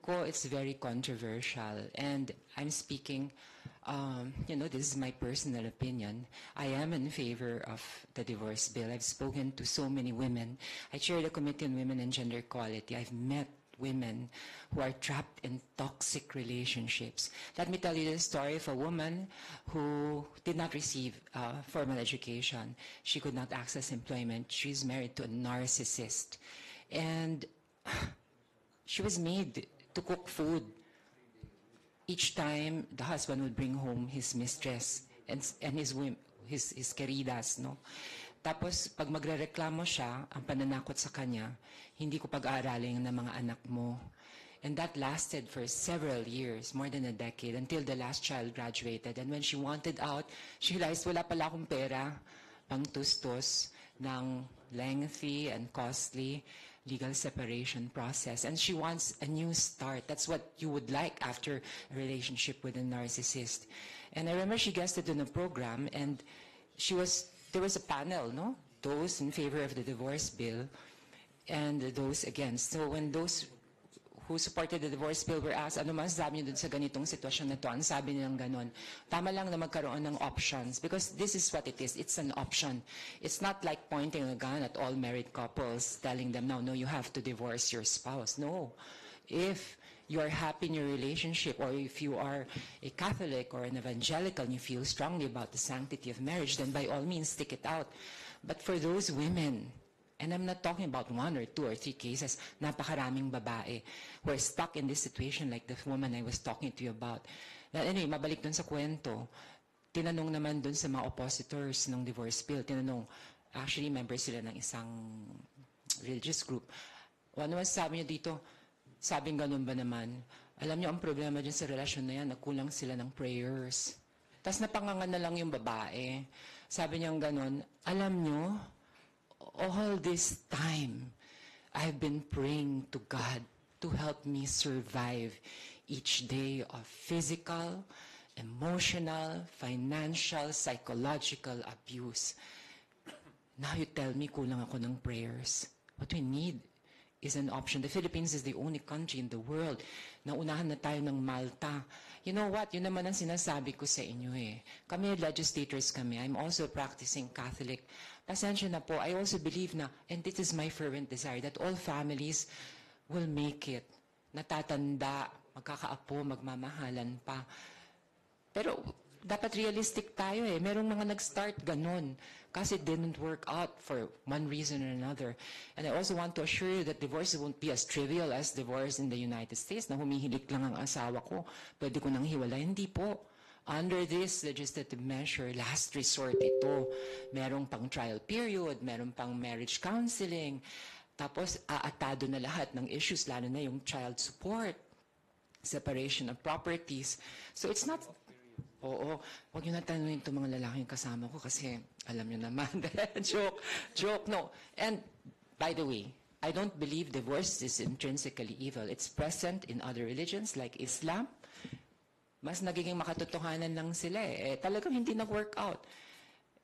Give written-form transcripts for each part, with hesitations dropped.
ko it's very controversial, and I'm speaking, this is my personal opinion. I am in favor of the divorce bill. I've spoken to so many women. I chair the Committee on Women and Gender Equality. I've met women who are trapped in toxic relationships. Let me tell you the story of a woman who did not receive formal education. She could not access employment. She's married to a narcissist. And she was made to cook food. Each time, the husband would bring home his mistress and his queridas, no? Tapos, pag magrereklamo siya, ang pananakot sa kanya, hindi ko pag-aaralin ng mga anak mo. And that lasted for several years, more than a decade, until the last child graduated. And when she wanted out, she realized wala pala akong pera pang tustos ng lengthy and costly legal separation process. And she wants a new start. That's what you would like after a relationship with a narcissist. And I remember she guested on a program, and there was a panel, no? Those in favor of the divorce bill and those against. So when those who supported the divorce bill were asked, ano masasabi niyo dun sa ganitong sitwasyon na to? Ang sabi nilang ganon, tama lang na magkaroon ng options, because this is what it is. It's an option. It's not like pointing a gun at all married couples, telling them, no, you have to divorce your spouse. No. If you are happy in your relationship, or if you are a Catholic or an evangelical and you feel strongly about the sanctity of marriage, then by all means stick it out. But for those women, and I'm not talking about 1 or 2 or 3 cases, napakaraming babae who are stuck in this situation like the woman I was talking to you about. Anyway, mabalik dun sa kwento, tinanong naman dun sa mga oppositors ng divorce bill, actually members sila ng isang religious group. Ano masasabi niyo dito? Sabing ganun ba naman? Alam niyo, ang problema dyan sa relasyon na yan, nakulang sila ng prayers. Tapos napangangan na lang yung babae. Sabi niya ganun, alam niyo, all this time, I've been praying to God to help me survive each day of physical, emotional, financial, psychological abuse. Now you tell me kulang ako ng prayers. What we need is an option. The Philippines is the only country in the world na unahan na tayo ng Malta. You know what? Yun naman ang sinasabi ko sa inyo eh. Kami legislators kami. I'm also practicing Catholic. Pasensya na po. I also believe na, and this is my fervent desire, that all families will make it. Natatanda, magkakaapo, magmamahalan pa. Pero dapat realistic tayo eh. Merong mga nag-start ganun kasi it didn't work out for one reason or another. And I also want to assure you that divorce won't be as trivial as divorce in the United States na humihilik lang ang asawa ko, pwede ko nang hiwalay. Hindi po. Under this legislative measure, last resort ito. Merong pang trial period, merong pang marriage counseling, tapos aatado na lahat ng issues, lalo na yung child support, separation of properties. So it's not... Oo, huwag nyo na tanungin itong mga lalaking kasama ko kasi alam nyo naman. Joke, no. And by the way, I don't believe divorce is intrinsically evil. It's present in other religions like Islam. Mas nagiging makatotohanan lang sila eh. Talagang hindi nag-work out.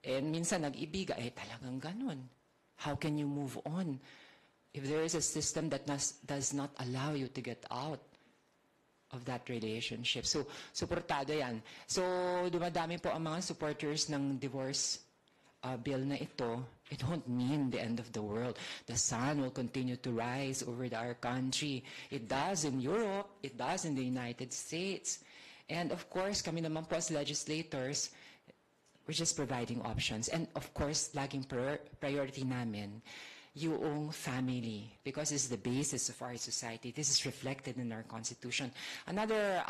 And minsan nag-ibiga, talagang ganun. How can you move on if there is a system that does not allow you to get out of that relationship? So, suportado yan. So, dumadami po ang mga supporters ng divorce bill na ito. It won't mean the end of the world. The sun will continue to rise over our country. It does in Europe. It does in the United States. And of course, kami naman po as legislators, we're just providing options. And of course, laging priority namin yung family, because it's the basis of our society. This is reflected in our Constitution. Another